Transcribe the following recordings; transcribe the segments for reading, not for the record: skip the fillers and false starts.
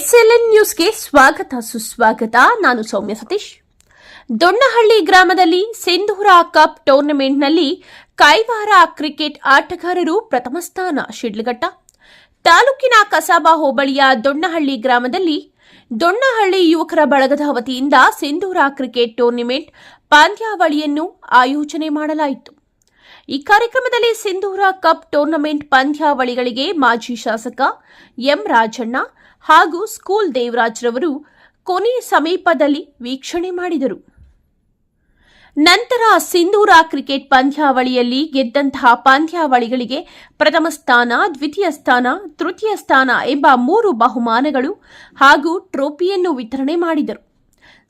SLN ನ್ಯೂಸ್ಗೆ ಸ್ವಾಗತ ಸುಸ್ವಾಗತ. ನಾನು ಸೌಮ್ಯ ಸತೀಶ್. ದೊಣ್ಣಹಳ್ಳಿ ಗ್ರಾಮದಲ್ಲಿ ಸಿಂಧೂರ ಕಪ್ ಟೂರ್ನಮೆಂಟ್ನಲ್ಲಿ ಕೈವಾರ ಕ್ರಿಕೆಟ್ ಆಟಗಾರರು ಪ್ರಥಮ ಸ್ಥಾನ. ಶಿಡ್ಲಘಟ್ಟ ತಾಲೂಕಿನ ಕಸಾಬಾ ಹೋಬಳಿಯ ದೊಣ್ಣಹಳ್ಳಿ ಗ್ರಾಮದಲ್ಲಿ ದೊಣ್ಣಹಳ್ಳಿ ಯುವಕರ ಬಳಗದ ವತಿಯಿಂದ ಸಿಂಧೂರ ಕ್ರಿಕೆಟ್ ಟೂರ್ನಿಮೆಂಟ್ ಪಂದ್ಯಾವಳಿಯನ್ನು ಆಯೋಜನೆ ಮಾಡಲಾಯಿತು. ಈ ಕಾರ್ಯಕ್ರಮದಲ್ಲಿ ಸಿಂಧೂರ ಕಪ್ ಟೂರ್ನಮೆಂಟ್ ಪಂದ್ಯಾವಳಿಗಳಿಗೆ ಮಾಜಿ ಶಾಸಕ ಎಂ ರಾಜಣ್ಣ ಹಾಗೂ ಸ್ಕೂಲ್ ದೇವರಾಜ್ರವರು ಕೊನೆ ಸಮೀಪದಲ್ಲಿ ವೀಕ್ಷಣೆ ಮಾಡಿದರು. ನಂತರ ಸಿಂಧೂರ ಕ್ರಿಕೆಟ್ ಪಂದ್ಯಾವಳಿಯಲ್ಲಿ ಗೆದ್ದಂತಹ ಪಂದ್ಯಾವಳಿಗಳಿಗೆ ಪ್ರಥಮ ಸ್ಥಾನ, ದ್ವಿತೀಯ ಸ್ಥಾನ, ತೃತೀಯ ಸ್ಥಾನ ಎಂಬ 3 ಬಹುಮಾನಗಳು ಹಾಗೂ ಟ್ರೋಫಿಯನ್ನು ವಿತರಣೆ ಮಾಡಿದರು.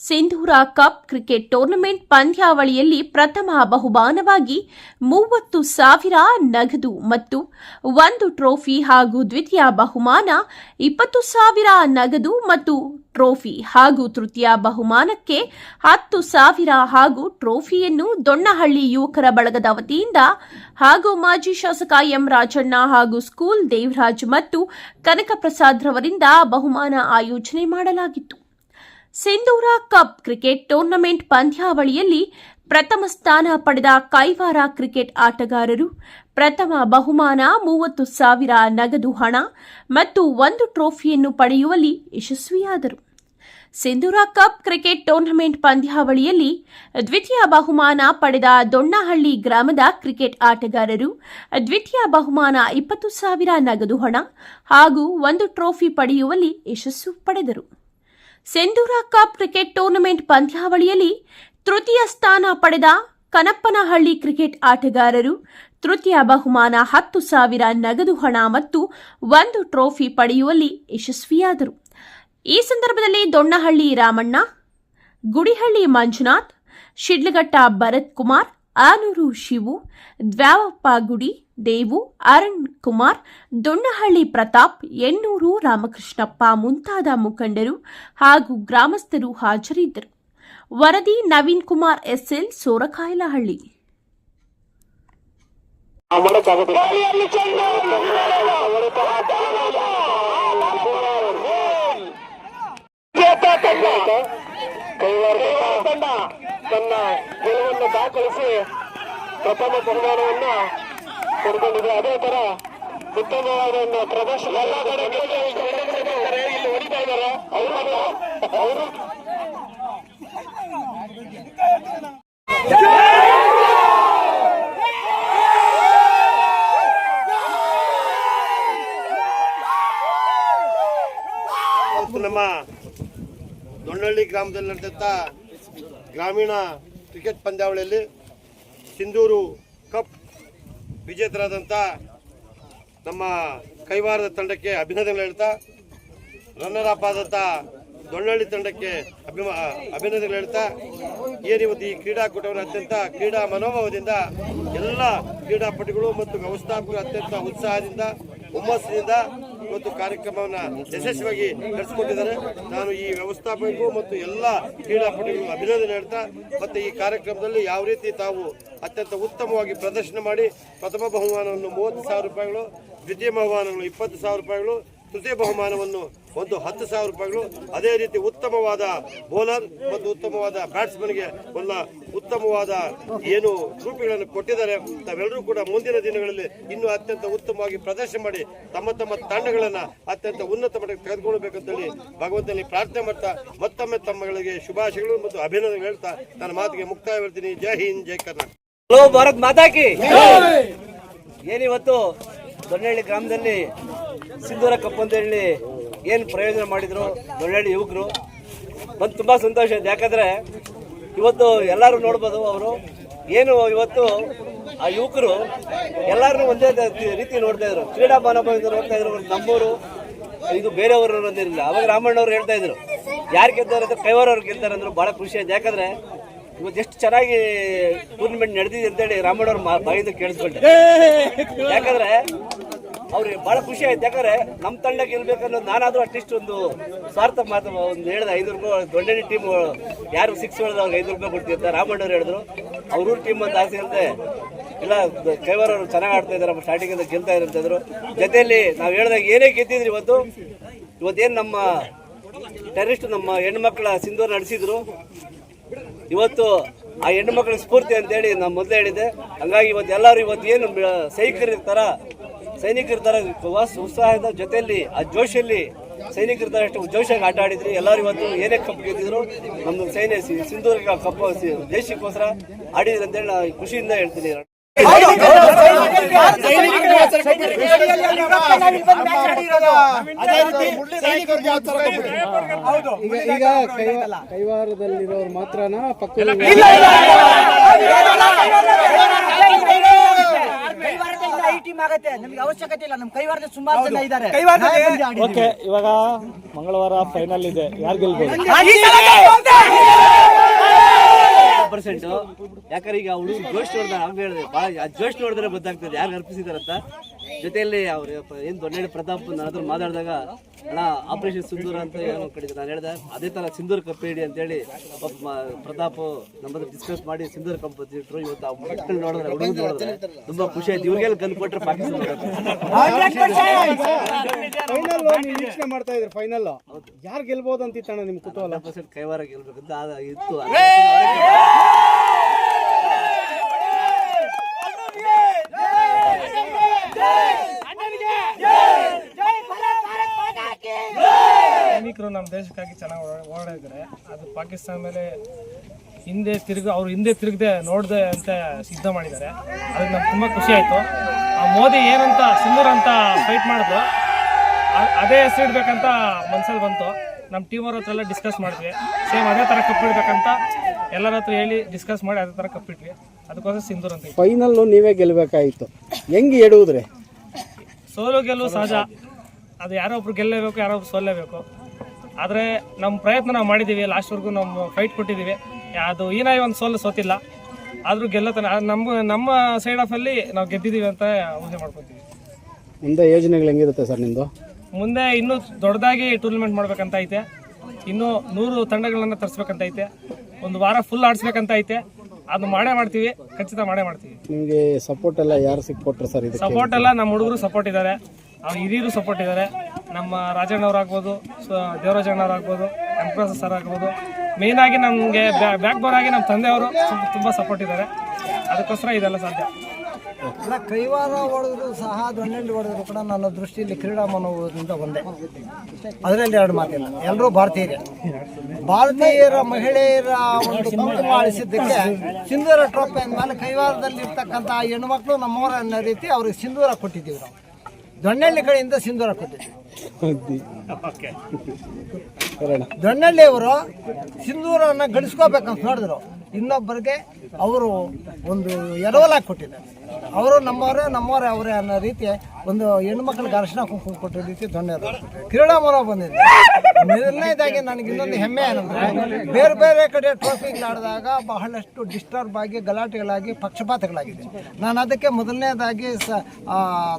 ಸಿಂಧೂರ ಕಪ್ ಕ್ರಿಕೆಟ್ ಟೂರ್ನಮೆಂಟ್ ಪಂದ್ಯಾವಳಿಯಲ್ಲಿ ಪ್ರಥಮ ಬಹುಮಾನವಾಗಿ 30,000 ನಗದು ಮತ್ತು 1 ಟ್ರೋಫಿ ಹಾಗೂ ದ್ವಿತೀಯ ಬಹುಮಾನ 20,000 ನಗದು ಮತ್ತು ಟ್ರೋಫಿ ಹಾಗೂ ತೃತೀಯ ಬಹುಮಾನಕ್ಕೆ 10,000 ಹಾಗೂ ಟ್ರೋಫಿಯನ್ನು ದೊಣ್ಣಹಳ್ಳಿ ಯುವಕರ ಬಳಗದ ವತಿಯಿಂದ ಹಾಗೂ ಮಾಜಿ ಶಾಸಕ ಎಂ ರಾಜಣ್ಣ ಹಾಗೂ ಸ್ಕೂಲ್ ದೇವರಾಜ್ ಮತ್ತು ಕನಕಪ್ರಸಾದ್ ರವರಿಂದ ಬಹುಮಾನ ಆಯೋಜನೆ ಮಾಡಲಾಗಿತ್ತು. ಸಿಂಧೂರ ಕಪ್ ಕ್ರಿಕೆಟ್ ಟೂರ್ನಮೆಂಟ್ ಪಂದ್ಯಾವಳಿಯಲ್ಲಿ ಪ್ರಥಮ ಸ್ಥಾನ ಪಡೆದ ಕೈವಾರ ಕ್ರಿಕೆಟ್ ಆಟಗಾರರು ಪ್ರಥಮ ಬಹುಮಾನ 30,000 ನಗದು ಹಣ ಮತ್ತು 1 ಟ್ರೋಫಿಯನ್ನು ಪಡೆಯುವಲ್ಲಿ ಯಶಸ್ವಿಯಾದರು. ಸಿಂಧೂರ ಕಪ್ ಕ್ರಿಕೆಟ್ ಟೂರ್ನಮೆಂಟ್ ಪಂದ್ಯಾವಳಿಯಲ್ಲಿ ದ್ವಿತೀಯ ಬಹುಮಾನ ಪಡೆದ ದೊಣ್ಣಹಳ್ಳಿ ಗ್ರಾಮದ ಕ್ರಿಕೆಟ್ ಆಟಗಾರರು ದ್ವಿತೀಯ ಬಹುಮಾನ 20,000 ನಗದು ಹಣ ಹಾಗೂ 1 ಟ್ರೋಫಿ ಪಡೆಯುವಲ್ಲಿ ಯಶಸ್ಸು ಪಡೆದರು. ಸಿಂಧೂರ ಕಪ್ ಕ್ರಿಕೆಟ್ ಟೂರ್ನಮೆಂಟ್ ಪಂದ್ಯಾವಳಿಯಲ್ಲಿ ತೃತೀಯ ಸ್ಥಾನ ಪಡೆದ ಕನಪ್ಪನಹಳ್ಳಿ ಕ್ರಿಕೆಟ್ ಆಟಗಾರರು ತೃತೀಯ ಬಹುಮಾನ 10,000 ನಗದು ಹಣ ಮತ್ತು 1 ಟ್ರೋಫಿ ಪಡೆಯುವಲ್ಲಿ ಯಶಸ್ವಿಯಾದರು. ಈ ಸಂದರ್ಭದಲ್ಲಿ ದೊಣ್ಣಹಳ್ಳಿ ರಾಮಣ್ಣ, ಗುಡಿಹಳ್ಳಿ ಮಂಜುನಾಥ್, ಶಿಡ್ಲಘಟ್ಟ ಭರತ್ ಕುಮಾರ್, ಆನೂರು ಶಿವು, ದ್ವಾವಪ್ಪ ಗುಡಿ, ದೇವು, ಅರುಣ್ ಕುಮಾರ್, ದೊಣ್ಣಹಳ್ಳಿ ಪ್ರತಾಪ್, ಎಣ್ಣೂರು ರಾಮಕೃಷ್ಣಪ್ಪ ಮುಂತಾದ ಮುಖಂಡರು ಹಾಗೂ ಗ್ರಾಮಸ್ಥರು ಹಾಜರಿದ್ದರು. ವರದಿ ನವೀನ್ ಕುಮಾರ್ ಎಸ್ಎಲ್, ಸೋರಕಾಯಲಹಳ್ಳಿ. ತನ್ನ ಗೆಲುವನ್ನು ದಾಖಲಿಸಿ ಪ್ರಥಮ ಬಹುಮಾನವನ್ನು ಪಡೆದುಕೊಂಡಿದೆ. ಅದೇ ತರ ಉತ್ತಮವಾದ ಒಂದು ಪ್ರದರ್ಶನ ಎಲ್ಲ ಕಡೆ ಇಲ್ಲಿ ಹೊಡಿತಾ ಇದ್ದಾರೆ ಅವರು ನಮ್ಮ ದೊಣ್ಣಹಳ್ಳಿ ಗ್ರಾಮದಲ್ಲಿ ನಡೆದಂಥ ಗ್ರಾಮೀಣ ಕ್ರಿಕೆಟ್ ಪಂದ್ಯಾವಳಿಯಲ್ಲಿ ಸಿಂಧೂರು ಕಪ್ ವಿಜೇತರಾದಂಥ ನಮ್ಮ ಕೈವಾರದ ತಂಡಕ್ಕೆ ಅಭಿನಂದನೆ ಹೇಳ್ತಾ, ರನ್ನರ್ ಅಪ್ ಆದಂಥ ದೊಣ್ಣಹಳ್ಳಿ ತಂಡಕ್ಕೆ ಅಭಿನಂದನೆ ಹೇಳ್ತಾ, ಏನಿವತ್ತು ಈ ಕ್ರೀಡಾಕೂಟವನ್ನು ಅತ್ಯಂತ ಕ್ರೀಡಾ ಮನೋಭಾವದಿಂದ ಎಲ್ಲ ಕ್ರೀಡಾಪಟುಗಳು ಮತ್ತು ವ್ಯವಸ್ಥಾಪಕರು ಅತ್ಯಂತ ಉತ್ಸಾಹದಿಂದ ಹುಮ್ಮಸ್ಸಿನಿಂದ ಇವತ್ತು ಕಾರ್ಯಕ್ರಮವನ್ನು ಯಶಸ್ವಿಯಾಗಿ ನಡೆಸಿಕೊಂಡಿದ್ದಾರೆ. ನಾನು ಈ ವ್ಯವಸ್ಥಾಪಕರಿಗೂ ಮತ್ತು ಎಲ್ಲ ಕ್ರೀಡಾಪಟುಗಳಿಗೂ ಅಭಿನಂದನೆ ಹೇಳ್ತಾ, ಮತ್ತು ಈ ಕಾರ್ಯಕ್ರಮದಲ್ಲಿ ಯಾವ ರೀತಿ ತಾವು ಅತ್ಯಂತ ಉತ್ತಮವಾಗಿ ಪ್ರದರ್ಶನ ಮಾಡಿ ಪ್ರಥಮ ಬಹುಮಾನವನ್ನು 30,000 ರೂಪಾಯಿಗಳು, ದ್ವಿತೀಯ ಬಹುಮಾನಗಳು 20,000 ರೂಪಾಯಿಗಳು, ತೃತೀಯ ಬಹುಮಾನವನ್ನು ಒಂದು 10,000 ರೂಪಾಯಿಗಳು, ಅದೇ ರೀತಿ ಉತ್ತಮವಾದ ಬೌಲರ್ ಮತ್ತು ಉತ್ತಮವಾದ ಬ್ಯಾಟ್ಸ್ಮನ್ಗೆ ಒಂದು ಉತ್ತಮವಾದ ಏನು ಟ್ರೋಫಿಗಳನ್ನು ಕೊಟ್ಟಿದ್ದಾರೆ. ತಾವೆಲ್ಲರೂ ಕೂಡ ಮುಂದಿನ ದಿನಗಳಲ್ಲಿ ಇನ್ನೂ ಅತ್ಯಂತ ಉತ್ತಮವಾಗಿ ಪ್ರದರ್ಶನ ಮಾಡಿ ತಮ್ಮ ತಮ್ಮ ತಂಡಗಳನ್ನು ಅತ್ಯಂತ ಉನ್ನತ ಮಟ್ಟಕ್ಕೆ ತೆಗೆದುಕೊಳ್ಳಬೇಕಂತೇಳಿ ಭಗವಂತನಲ್ಲಿ ಪ್ರಾರ್ಥನೆ ಮಾಡ್ತಾ ಮತ್ತೊಮ್ಮೆ ತಮ್ಮಗಳಿಗೆ ಶುಭಾಶಯಗಳು ಮತ್ತು ಅಭಿನಂದನೆ ಹೇಳ್ತಾ ನನ್ನ ಮಾತಿಗೆ ಮುಕ್ತಾಯ ಹೇಳ್ತೀನಿ. ಜೈ ಹಿಂದ್, ಜೈ ಕರ್ನಾಟಕ. ಹಲೋ ಭಾರತ್ ಮಾತಾ ಕಿ. ಏನಿವತ್ತು ದೊಣ್ಣಹಳ್ಳಿ ಗ್ರಾಮದಲ್ಲಿ ಸಿಂಧೂರ ಕಪ್ ಅಂತ ಹೇಳಿ ಏನು ಪ್ರಯೋಜನ ಮಾಡಿದ್ರು ದೊಣ್ಣಹಳ್ಳಿ ಯುವಕರು ಬಂದು ತುಂಬ ಸಂತೋಷ ಇದೆ. ಯಾಕಂದರೆ ಇವತ್ತು ಎಲ್ಲರೂ ನೋಡ್ಬೋದು, ಅವರು ಏನು ಇವತ್ತು ಆ ಯುವಕರು ಎಲ್ಲರೂ ಒಂದೇ ರೀತಿ ನೋಡ್ತಾ ಇದ್ರು, ಕ್ರೀಡಾ ಮನೋಭಾವದಿಂದ ನೋಡ್ತಾ ಇದ್ರು. ನಮ್ಮೂರು ಇದು ಬೇರೆಯವರು ಅನ್ನೋದಿರಲಿಲ್ಲ. ಅವಾಗ ರಾಮಣ್ಣವ್ರು ಹೇಳ್ತಾ ಇದ್ರು ಯಾರು ಗೆಲ್ತಾರೆ ಅಂತ, ಕೈವಾರವ್ರು ಗೆಲ್ತಾರೆ ಅಂದ್ರು. ಭಾಳ ಖುಷಿ ಆಯ್ತು. ಯಾಕಂದರೆ ಇವತ್ತು ಎಷ್ಟು ಚೆನ್ನಾಗಿ ಟೂರ್ನಮೆಂಟ್ ನಡೆದಿದೆ ಅಂತೇಳಿ ರಾಮಣ್ಣವ್ರ ಬಾಯಿಂದ ಕೇಳಿಸ್ಕೊಂಡೆ. ಯಾಕಂದರೆ ಅವ್ರಿಗೆ ಭಾಳ ಖುಷಿ ಆಯ್ತು. ಯಾಕಂದರೆ ನಮ್ಮ ತಂಡ ಗೆಲ್ಬೇಕನ್ನೋದು ನಾನಾದರೂ ಅಟ್ಲೀಸ್ಟ್ ಒಂದು ಸ್ವಾರ್ಥ ಮಾತು ಒಂದು ಹೇಳಿದೆ. 5 ರೂಪಾಯಿ ದೊಣ್ಣಹಳ್ಳಿ ಟೀಮ್ ಯಾರು 6 ಹೊಡೆದು ಅವ್ರಿಗೆ 5 ರೂಪಾಯಿ ಕೊಡ್ತೀವಿ ಅಂತ ರಾಮಣ್ಣವ್ರು ಹೇಳಿದ್ರು. ಅವ್ರ ಟೀಮ್ ಅಂತ ಆಸೆ ಇರುತ್ತೆ. ಇಲ್ಲ ಕೈವಾರ ಅವರು ಚೆನ್ನಾಗಿ ಆಡ್ತಾ ಇದ್ದಾರೆ, ಸ್ಟಾರ್ಟಿಂಗ್ ಇಂದ ಗೆಲ್ತಾ ಇದ್ರು. ಜೊತೆಯಲ್ಲಿ ನಾವು ಹೇಳಿದಾಗ ಏನೇ ಗೆದ್ದಿದ್ರಿ ಇವತ್ತೇನು ನಮ್ಮ ಟೆರರಿಸ್ಟ್ ನಮ್ಮ ಹೆಣ್ಮಕ್ಳ ಸಿಂಧೂರ ನಡೆಸಿದ್ರು. ಇವತ್ತು ಆ ಹೆಣ್ಣು ಮಕ್ಕಳ ಸ್ಫೂರ್ತಿ ಅಂತೇಳಿ ನಾನು ಮೊದಲೇ ಹೇಳಿದೆ. ಹಂಗಾಗಿ ಇವತ್ತು ಎಲ್ಲರೂ ಇವತ್ತು ಏನು ಸೈನಿಕರ ಥರ ಉತ್ಸಾಹದ ಜೊತೆಯಲ್ಲಿ ಆ ಜೋಶಲ್ಲಿ ಸೈನಿಕರ ಥರ ಅಷ್ಟು ಜೋಶಾಗಿ ಆಟ ಆಡಿದ್ರಿ. ಎಲ್ಲರೂ ಇವತ್ತು ಏನೇ ಕಪ್ ಗೆದ್ದಿದ್ರು ನಮ್ಮದು ಸಿಂಧೂರ ಕಪ್ ದೇಶಕ್ಕೋಸ್ಕರ ಆಡಿದ್ರಿ ಅಂತೇಳಿ ನಾನು ಖುಷಿಯಿಂದ ಹೇಳ್ತೀನಿ. ಈಗ ಕೈವಾರದಲ್ಲಿರೋರು ಮಾತ್ರನಾ ಪಕ್ಕದ ನಮ್ಗೆ ಅವಶ್ಯಕತೆ ಇಲ್ಲ. ನಮ್ಮ ಕೈವಾರದ ಸುಮಾರು ಜನ ಇದ್ದಾರೆ. ಓಕೆ, ಇವಾಗ ಮಂಗಳವಾರ ಫೈನಲ್ ಇದೆ, ಯಾರು ಗೆಲ್ಬೋದು? ಯಾಕಂದ್ರೆ ಈಗ ಹುಡುಗ ಜೋಶ್ ನೋಡಿದ್ರೆ ಜೋಶ್ ನೋಡಿದ್ರೆ ಗೊತ್ತಾಗ್ತದೆ ಯಾರು ಅರ್ಪಿಸಿದಾರಂತ. ಜೊತೆಯಲ್ಲಿ ಅವ್ರು ಏನ್ ದೊಡ್ಡ ಪ್ರತಾಪ್ ನಾನಾದ್ರೂ ಮಾತಾಡಿದಾಗ ಅಣ್ಣ ಆಪರೇಷನ್ ಸಿಂಧೂರ ಅಂತ ಏನೋ ಕಡಿದ್ರು. ನಾನು ಹೇಳಿದೆ ಅದೇ ತರ ಸಿಂಧೂರ್ ಕಪ್ ಇಡಿ ಅಂತೇಳಿ ಪ್ರತಾಪ್ ನಮ್ಮ ಡಿಸ್ಕಸ್ ಮಾಡಿ ಸಿಂಧೂರ್ ಕಪ್ ಇಟ್ರು. ಇವತ್ತು ಆ ಮಕ್ಕಳು ನೋಡಿದ್ರೆ ಹುಡುಗ ನೋಡಿದ್ರೆ ತುಂಬಾ ಖುಷಿ ಆಯ್ತು. ಇವ್ರಿಗೆಲ್ಲ ಕನ್ ಕೊಟ್ರೆ ಪಾಕಿಸ್ತಾನ ನಿರೀಕ್ಷೆ ಮಾಡ್ತಾ ಇದ್ರು ಫೈನಲ್ ಯಾರು ಗೆಲ್ಬಹುದು ಅಂತಿತ್ತಣ್ಣ ನಿಮ್ ಕುತೂಹಲ? ಕೈವಾರ ಗೆಲ್ಬೇಕಂತ ಇತ್ತು. ಸೈನಿಕರು ನಮ್ಮ ದೇಶಕ್ಕಾಗಿ ಚೆನ್ನಾಗಿ ಓಡಾಡಿದ್ದಾರೆ. ಅದು ಪಾಕಿಸ್ತಾನ ಮೇಲೆ ಅವ್ರು ಹಿಂದೆ ತಿರುಗದೆ ನೋಡದೆ ಅಂತ ಸಿದ್ಧ ಮಾಡಿದ್ದಾರೆ. ಅದಕ್ಕೆ ನಮ್ಗೆ ತುಂಬ ಖುಷಿ ಆಯಿತು. ಆ ಮೋದಿ ಏನಂತ ಸಿಂಧೂರ್ ಅಂತ ಫೈಟ್ ಮಾಡಿದ್ರು ಅದೇ ಹೆಸರು ಇಡ್ಬೇಕಂತ ಮನ್ಸಲ್ಲಿ ಬಂತು. ನಮ್ಮ ಟೀಮ್ ಅವ್ರ ಹತ್ರ ಎಲ್ಲ ಡಿಸ್ಕಸ್ ಮಾಡಿದ್ವಿ. ಸೇಮ್ ಅದೇ ಥರ ಕಪ್ಪಿಡ್ಬೇಕಂತ ಎಲ್ಲರ ಹತ್ರ ಹೇಳಿ ಡಿಸ್ಕಸ್ ಮಾಡಿ ಅದೇ ಥರ ಕಪ್ಪಿಟ್ವಿ. ಅದಕ್ಕೋಸ್ಕರ ಸಿಂಧೂರ್ ಅಂತ. ಫೈನಲ್ ನೀವೇ ಗೆಲ್ಬೇಕಾಯ್ತು, ಹೆಂಗೆ ಎಡುವುದ್ರೆ? ಸೋಲು ಗೆಲ್ಲುವು ಸಹಜ. ಅದು ಯಾರೋ ಒಬ್ರು ಗೆಲ್ಲಲೇಬೇಕು, ಯಾರೋ ಒಬ್ರು ಸೋಲ್ಲೇಬೇಕು. ಆದರೆ ನಮ್ಮ ಪ್ರಯತ್ನ ನಾವು ಮಾಡಿದ್ದೀವಿ, ಲಾಸ್ಟ್ವರೆಗೂ ನಾವು ಫೈಟ್ ಕೊಟ್ಟಿದ್ದೀವಿ. ಅದು ಏನಾಗಿ ಒಂದು ಸೋತಿಲ್ಲ, ಆದರೂ ಗೆಲ್ಲತಾನೆ ನಮ್ಮ ಸೈಡ್ ಆಫಲ್ಲಿ ನಾವು ಗೆದ್ದಿದ್ದೀವಿ ಅಂತ ಊಹೆ ಮಾಡ್ಕೊತೀವಿ. ಮುಂದೆ ಯೋಜನೆಗಳು ಹೆಂಗಿರುತ್ತೆ ಸರ್ ನಿಮ್ಮದು? ಮುಂದೆ ಇನ್ನೂ ದೊಡ್ಡದಾಗಿ ಟೂರ್ನಮೆಂಟ್ ಮಾಡ್ಬೇಕಂತ ಐತೆ. ಇನ್ನೂ 100 ತಂಡಗಳನ್ನು ತರಿಸ್ಬೇಕಂತ ಐತೆ. ಒಂದು ವಾರ ಫುಲ್ ಆಡಿಸ್ಬೇಕಂತ ಐತೆ. ಅದು ಮಾಡ್ತೀವಿ, ಖಚಿತ ಮಾಡ್ತೀವಿ. ನಿಮಗೆ ಸಪೋರ್ಟ್ ಎಲ್ಲ ಯಾರು ಸಿಕ್ಕೊಟ್ರು ಸರ್? ಇದು ಸಪೋರ್ಟ್ ಎಲ್ಲ ನಮ್ಮ ಹುಡುಗರು ಸಪೋರ್ಟ್ ಇದ್ದಾರೆ, ಅವ್ರು ಹಿರಿಯರು ಸಪೋರ್ಟ್ ಇದ್ದಾರೆ. ನಮ್ಮ ರಾಜಣ್ಣವ್ರಾಗ್ಬೋದು, ದೇವರಾಜಣ್ಣವ್ರಾಗ್ಬೋದು, ಎಂಪ್ರಸ್ ಸರ್ ಆಗ್ಬೋದು. ಮೇಯ್ನಾಗಿ ನಮಗೆ ಬ್ಯಾಕ್ ಬೋನ್ ಆಗಿ ನಮ್ಮ ತಂದೆಯವರು ತುಂಬ ಸಪೋರ್ಟ್ ಇದ್ದಾರೆ. ಅದಕ್ಕೋಸ್ಕರ ಇದೆಲ್ಲ ಸಾಧ್ಯ. ಅಲ್ಲ, ಕೈವಾರ ಹೊಡೆದ್ರು ಸಹ ದೊಣ್ಣೆಲ್ಲಿ ಹೊಡೆದ್ರು ಕೂಡ ನನ್ನ ದೃಷ್ಟಿಯಲ್ಲಿ ಕ್ರೀಡಾ ಮನೋಭಾವದಿಂದ ಒಂದೇ. ಅದರಲ್ಲಿ ಎರಡು ಮಾತಿಲ್ಲ, ಎಲ್ಲರೂ ಭಾರತೀಯರ ಮಹಿಳೆಯರ ಒಂದು ಕುಂಕುಮ ಆಳಿಸಿದ್ದಕ್ಕೆ ಸಿಂಧೂರ ಟ್ರೋಫಿ ಅಂದಮೇಲೆ ಕೈವಾರದಲ್ಲಿ ಇರ್ತಕ್ಕಂಥ ಹೆಣ್ಣುಮಕ್ಳು ನಮ್ಮವರ ಅನ್ನೋ ರೀತಿ ಅವ್ರಿಗೆ ಸಿಂಧೂರ ಕೊಟ್ಟಿದ್ದೀವಿ. ನಾವು ದೊಣ್ಣೆಳ್ಳಿ ಕಡೆಯಿಂದ ಸಿಂಧೂರ ಕೊಟ್ಟಿದ್ದೀವಿ. ದೊಣ್ಣೆಳ್ಳಿ ಅವರು ಸಿಂಧೂರನ್ನು ಗಳಿಸ್ಕೋಬೇಕಂತ ನೋಡಿದ್ರು. ಇನ್ನೊಬ್ಬರಿಗೆ ಅವರು ಒಂದು ಎರವಲಾಗಿ ಕೊಟ್ಟಿದ್ದಾರೆ. ಅವರು ನಮ್ಮವರೇ ಅವರೇ ಅನ್ನೋ ರೀತಿ ಒಂದು ಹೆಣ್ಮಕ್ಳಿಗೆ ಅರಿಶಿನ ಕುಂಕುಮ ಕೊಟ್ಟ ರೀತಿ ದೊಣ್ಣೆರು ಕ್ರೀಡಾ ಮನೋ ಬಂದಿದೆ. ಮೊದಲನೇದಾಗಿ ನನಗೆ ಇನ್ನೊಂದು ಹೆಮ್ಮೆ ಏನಂದರೆ, ಬೇರೆ ಬೇರೆ ಕಡೆ ಟ್ರೋಫಿಗಳಾಡಿದಾಗ ಬಹಳಷ್ಟು ಡಿಸ್ಟರ್ಬ್ ಆಗಿ ಗಲಾಟೆಗಳಾಗಿ ಪಕ್ಷಪಾತಗಳಾಗಿದೆ. ನಾನು ಅದಕ್ಕೆ ಮೊದಲನೇದಾಗಿ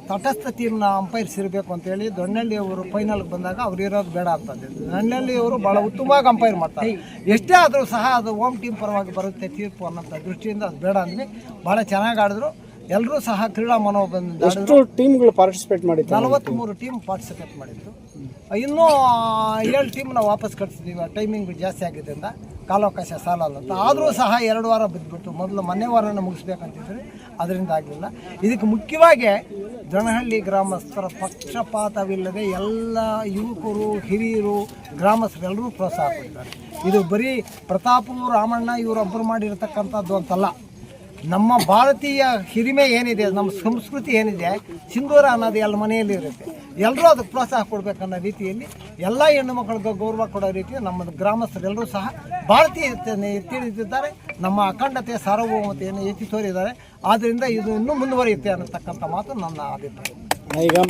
ತಟಸ್ಥ ಟೀಮ್ನ ಅಂಪೈರ್ಸ್ ಇರಬೇಕು ಅಂತೇಳಿ ದೊಣ್ಣೆಳ್ಳಿ ಅವರು ಫೈನಲ್ಗೆ ಬಂದಾಗ ಅವ್ರು ಇರೋದು ಬೇಡ ಅಂತಂದಿದ್ದು. ದೊಣ್ಣೆಳ್ಳಿ ಅವರು ಭಾಳ ಉತ್ತಮವಾಗಿ ಅಂಪೈರ್ ಮಾಡ್ತಾರೆ. ಎಷ್ಟೇ ಆದರೂ ಸಹ ಅದು ಹೋಮ್ ಟೀಮ್ ಪರವಾಗಿ ಬರುತ್ತೆ ತೀರ್ಪು ಅನ್ನೋಂಥ ದೃಷ್ಟಿಯಿಂದ ಅದು ಬೇಡ ಅಂದ್ವಿ. ಭಾಳ ಚೆನ್ನಾಗಿ ಆಡಿದ್ರು. ಎಲ್ಲರೂ ಸಹ ಕ್ರೀಡಾ ಮನೋಭಾವದಿಂದ ಟೀಮ್ಗಳು ಪಾರ್ಟಿಸಿಪೇಟ್ ಮಾಡಿದ್ರು. 43 ಟೀಮ್ ಪಾರ್ಟಿಸಿಪೇಟ್ ಮಾಡಿದ್ರು. ಇನ್ನೂ 7 ಟೀಮ್ನ ವಾಪಸ್ ಕಳಿಸಿದ್ದೀವಿ. ಟೈಮಿಂಗ್ ಜಾಸ್ತಿ ಆಗಿದ್ದರಿಂದ ಕಾಲಾವಕಾಶ ಸಾಲಲ್ಲ ಅಂತ. ಆದರೂ ಸಹ 2 ವಾರ ಬಿದ್ದುಬಿಟ್ಟು ಮೊನ್ನೆ ವಾರನ ಮುಗಿಸ್ಬೇಕಂತಿದ್ರು, ಅದರಿಂದ ಆಗಲಿಲ್ಲ. ಇದಕ್ಕೆ ಮುಖ್ಯವಾಗಿ ದೊಣ್ಣಹಳ್ಳಿ ಗ್ರಾಮಸ್ಥರ ಪಕ್ಷಪಾತವಿಲ್ಲದೆ ಎಲ್ಲ ಯುವಕರು, ಹಿರಿಯರು, ಗ್ರಾಮಸ್ಥರೆಲ್ಲರೂ ಪ್ರೋತ್ಸಾಹ ಕೊಟ್ಟಿದ್ದಾರೆ. ಇದು ಬರೀ ಪ್ರತಾಪು, ರಾಮಣ್ಣ ಇವರೊಬ್ಬರು ಮಾಡಿರತಕ್ಕಂಥದ್ದು ಅಂತಲ್ಲ. ನಮ್ಮ ಭಾರತೀಯ ಹಿರಿಮೆ ಏನಿದೆ, ನಮ್ಮ ಸಂಸ್ಕೃತಿ ಏನಿದೆ, ಸಿಂಧೂರ ಅನ್ನೋದು ಎಲ್ಲ ಮನೆಯಲ್ಲಿ ಇರುತ್ತೆ. ಎಲ್ಲರೂ ಅದಕ್ಕೆ ಪ್ರೋತ್ಸಾಹ ಕೊಡಬೇಕನ್ನೋ ರೀತಿಯಲ್ಲಿ ಎಲ್ಲ ಹೆಣ್ಣು ಮಕ್ಕಳಿಗೆ ಗೌರವ ಕೊಡೋ ರೀತಿ ನಮ್ಮ ಗ್ರಾಮಸ್ಥರೆಲ್ಲರೂ ಸಹ ಭಾರತೀಯತೆಯನ್ನು ಎತ್ತಿ ಹಿಡಿದಿದ್ದಾರೆ. ನಮ್ಮ ಅಖಂಡತೆ, ಸಾರ್ವಭೌಮತೆಯನ್ನು ಎತ್ತಿ ತೋರಿದ್ದಾರೆ. ಆದ್ದರಿಂದ ಇದು ಇನ್ನೂ ಮುಂದುವರಿಯುತ್ತೆ ಅನ್ನತಕ್ಕಂಥ ಮಾತು ನನ್ನ ಅಭಿಪ್ರಾಯ. ಈಗ